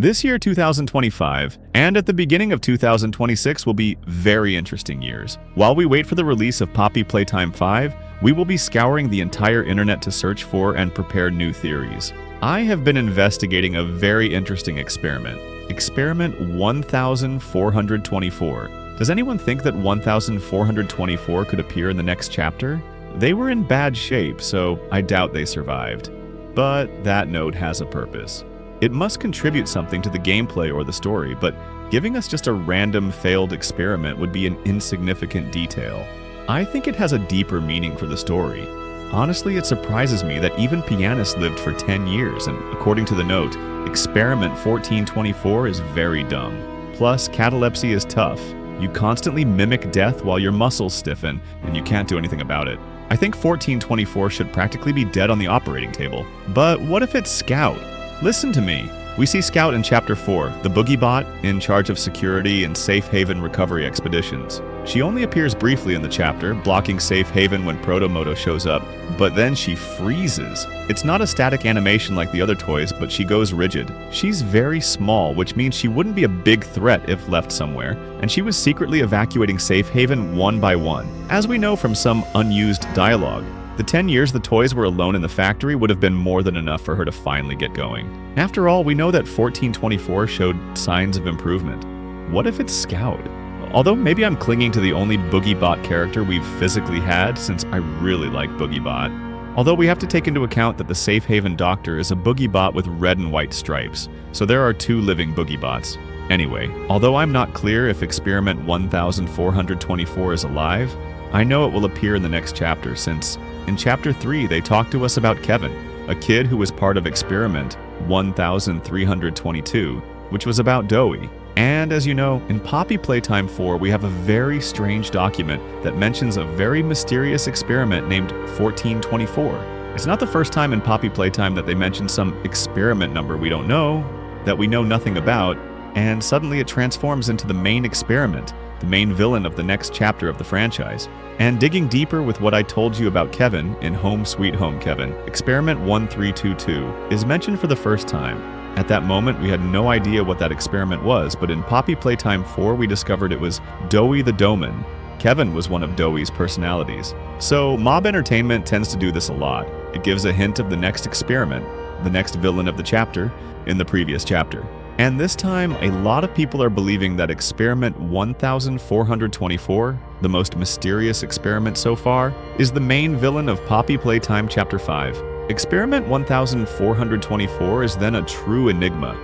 This year, 2025, and at the beginning of 2026 will be very interesting years. While we wait for the release of Poppy Playtime 5, we will be scouring the entire internet to search for and prepare new theories. I have been investigating a very interesting experiment. Experiment 1424. Does anyone think that 1424 could appear in the next chapter? They were in bad shape, so I doubt they survived. But that note has a purpose. It must contribute something to the gameplay or the story, but giving us just a random failed experiment would be an insignificant detail. I think it has a deeper meaning for the story. Honestly, it surprises me that even pianists lived for 10 years, and according to the note, experiment 1424 is very dumb. Plus, catalepsy is tough. You constantly mimic death while your muscles stiffen, and you can't do anything about it. I think 1424 should practically be dead on the operating table. But what if it's Scout? Listen to me. We see Scout in Chapter 4, the Boogie Bot, in charge of security and safe haven recovery expeditions. She only appears briefly in the chapter, blocking safe haven when Protomoto shows up, but then she freezes. It's not a static animation like the other toys, but she goes rigid. She's very small, which means she wouldn't be a big threat if left somewhere, and she was secretly evacuating safe haven one by one, as we know from some unused dialogue. The 10 years the toys were alone in the factory would have been more than enough for her to finally get going. After all, we know that 1424 showed signs of improvement. What if it's Scout? Although maybe I'm clinging to the only Boogie Bot character we've physically had, since I really like Boogie Bot. Although we have to take into account that the Safe Haven Doctor is a Boogie Bot with red and white stripes, so there are 2 living Boogie Bots. Anyway, although I'm not clear if Experiment 1424 is alive, I know it will appear in the next chapter, since in Chapter 3 they talk to us about Kevin, a kid who was part of Experiment 1322, which was about Dowie. And as you know, in Poppy Playtime 4 we have a very strange document that mentions a very mysterious experiment named 1424. It's not the first time in Poppy Playtime that they mention some experiment number we don't know, that we know nothing about, and suddenly it transforms into the main experiment, the main villain of the next chapter of the franchise. And digging deeper with what I told you about Kevin in Home Sweet Home Kevin, Experiment 1322 is mentioned for the first time. At that moment, we had no idea what that experiment was, but in Poppy Playtime 4 we discovered it was Dowie the Doman. Kevin was one of Dowie's personalities. So Mob Entertainment tends to do this a lot. It gives a hint of the next experiment, the next villain of the chapter, in the previous chapter. And this time, a lot of people are believing that Experiment 1424, the most mysterious experiment so far, is the main villain of Poppy Playtime Chapter 5. Experiment 1424 is then a true enigma.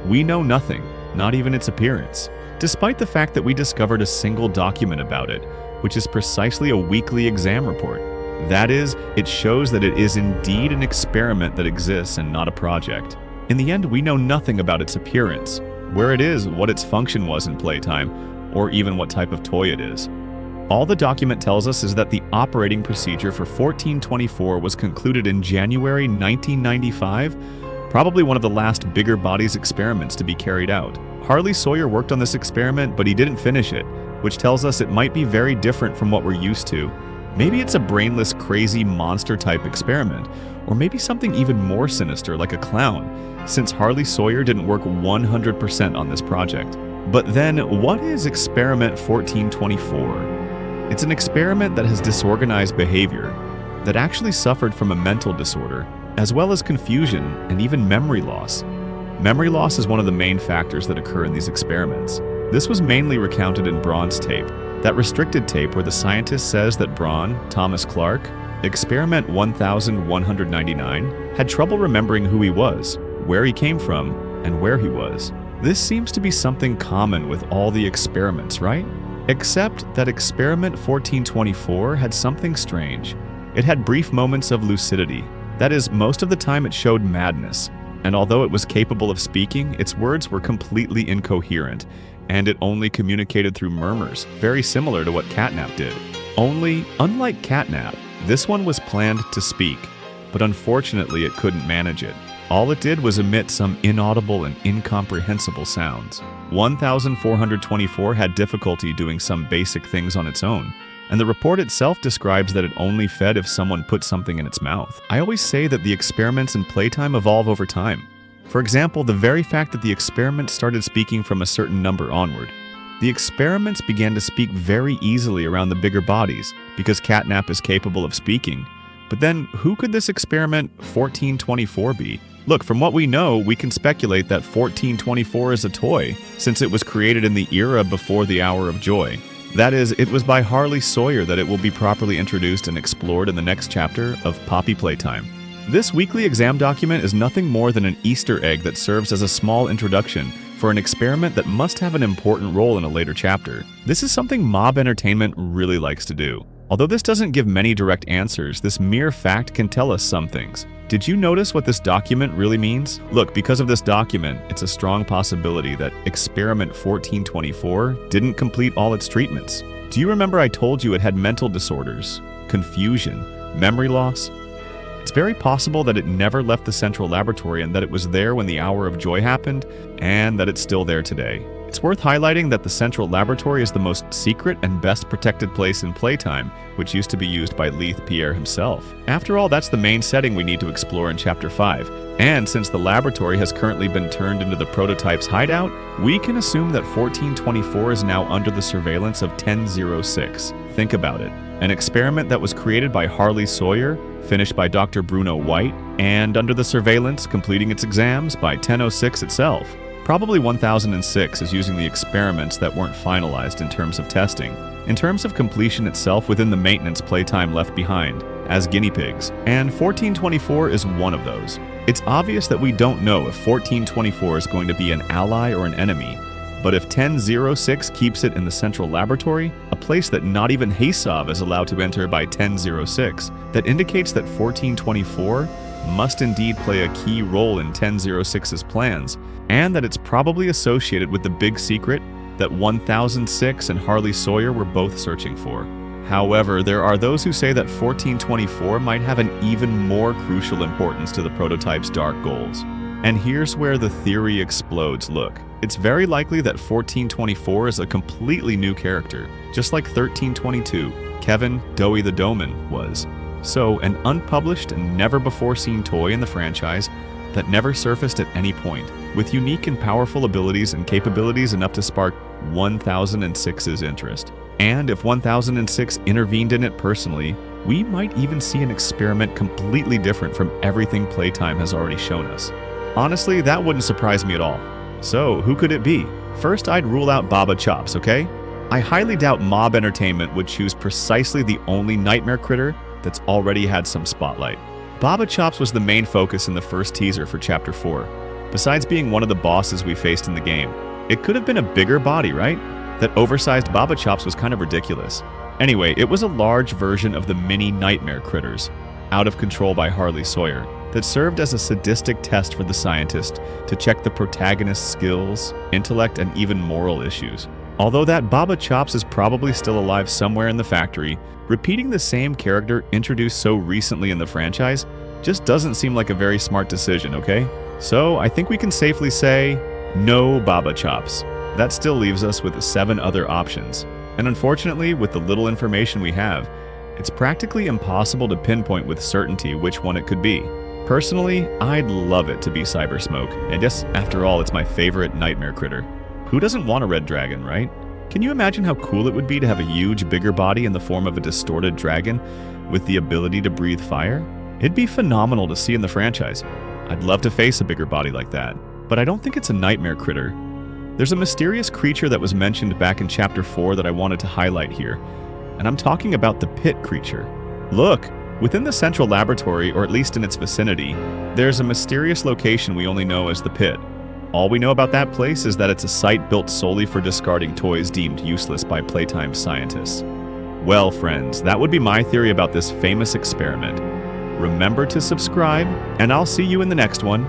We know nothing, not even its appearance, despite the fact that we discovered a single document about it, which is precisely a weekly exam report. That is, it shows that it is indeed an experiment that exists and not a project. In the end, we know nothing about its appearance, where it is, what its function was in Playtime, or even what type of toy it is. All the document tells us is that the operating procedure for 1424 was concluded in January 1995, probably one of the last bigger bodies experiments to be carried out. Harley Sawyer worked on this experiment, but he didn't finish it, which tells us it might be very different from what we're used to. Maybe it's a brainless, crazy monster-type experiment, or maybe something even more sinister like a clown, since Harley Sawyer didn't work 100% on this project. But then, what is Experiment 1424? It's an experiment that has disorganized behavior, that actually suffered from a mental disorder, as well as confusion and even memory loss. Memory loss is one of the main factors that occur in these experiments. This was mainly recounted in Braun's tape, that restricted tape where the scientist says that Braun, Thomas Clark, Experiment 1199, had trouble remembering who he was, where he came from, and where he was. This seems to be something common with all the experiments, right? Except that Experiment 1424 had something strange. It had brief moments of lucidity. That is, most of the time it showed madness. And although it was capable of speaking, its words were completely incoherent, and it only communicated through murmurs, very similar to what Catnap did. Only, unlike Catnap, this one was planned to speak, but unfortunately it couldn't manage it. All it did was emit some inaudible and incomprehensible sounds. 1424 had difficulty doing some basic things on its own, and the report itself describes that it only fed if someone put something in its mouth. I always say that the experiments in Playtime evolve over time. For example, the very fact that the experiment started speaking from a certain number onward. The experiments began to speak very easily around the bigger bodies, because catnap is capable of speaking. But then, who could this experiment 1424 be? Look, from what we know, we can speculate that 1424 is a toy, since it was created in the era before the Hour of Joy. That is, it was by Harley Sawyer that it will be properly introduced and explored in the next chapter of Poppy Playtime. This weekly exam document is nothing more than an Easter egg that serves as a small introduction for an experiment that must have an important role in a later chapter. This is something Mob Entertainment really likes to do. Although this doesn't give many direct answers, this mere fact can tell us some things. Did you notice what this document really means? Look, because of this document, it's a strong possibility that Experiment 1424 didn't complete all its treatments. Do you remember I told you it had mental disorders, confusion, memory loss? It's very possible that it never left the central laboratory and that it was there when the Hour of Joy happened, and that it's still there today. It's worth highlighting that the central laboratory is the most secret and best protected place in Playtime, which used to be used by Leith Pierre himself. After all, that's the main setting we need to explore in Chapter 5. And since the laboratory has currently been turned into the prototype's hideout, we can assume that 1424 is now under the surveillance of 1006. Think about it. An experiment that was created by Harley Sawyer, finished by Dr. Bruno White, and under the surveillance, completing its exams, by 1006 itself. Probably 1006 is using the experiments that weren't finalized in terms of testing. In terms of completion itself within the maintenance Playtime left behind, as guinea pigs, and 1424 is one of those. It's obvious that we don't know if 1424 is going to be an ally or an enemy, but if 1006 keeps it in the central laboratory, a place that not even Hasov is allowed to enter by 1006, that indicates that 1424 must indeed play a key role in 1006's plans, and that it's probably associated with the big secret that 1006 and Harley Sawyer were both searching for. However, there are those who say that 1424 might have an even more crucial importance to the prototype's dark goals. And here's where the theory explodes. Look, it's very likely that 1424 is a completely new character, just like 1322, Kevin Doughy the Doman was. So, an unpublished and never-before-seen toy in the franchise that never surfaced at any point, with unique and powerful abilities and capabilities enough to spark 1006's interest. And if 1006 intervened in it personally, we might even see an experiment completely different from everything Playtime has already shown us. Honestly, that wouldn't surprise me at all. So, who could it be? First, I'd rule out Baba Chops, okay? I highly doubt Mob Entertainment would choose precisely the only nightmare critter that's already had some spotlight. Baba Chops was the main focus in the first teaser for Chapter 4. Besides being one of the bosses we faced in the game, it could have been a bigger body, right? That oversized Baba Chops was kind of ridiculous. Anyway, it was a large version of the mini nightmare critters, out of control by Harley Sawyer, that served as a sadistic test for the scientist to check the protagonist's skills, intellect, and even moral issues. Although that Baba Chops is probably still alive somewhere in the factory, repeating the same character introduced so recently in the franchise just doesn't seem like a very smart decision, okay? So I think we can safely say, no Baba Chops. That still leaves us with 7 other options. And unfortunately, with the little information we have, it's practically impossible to pinpoint with certainty which one it could be. Personally, I'd love it to be Cyber Smoke, and yes, after all, it's my favorite nightmare critter. Who doesn't want a red dragon, right? Can you imagine how cool it would be to have a huge, bigger body in the form of a distorted dragon with the ability to breathe fire? It'd be phenomenal to see in the franchise. I'd love to face a bigger body like that, but I don't think it's a nightmare critter. There's a mysterious creature that was mentioned back in Chapter 4 that I wanted to highlight here, and I'm talking about the pit creature. Look, within the central laboratory, or at least in its vicinity, there's a mysterious location we only know as the pit. All we know about that place is that it's a site built solely for discarding toys deemed useless by Playtime scientists. Well, friends, that would be my theory about this famous experiment. Remember to subscribe, and I'll see you in the next one.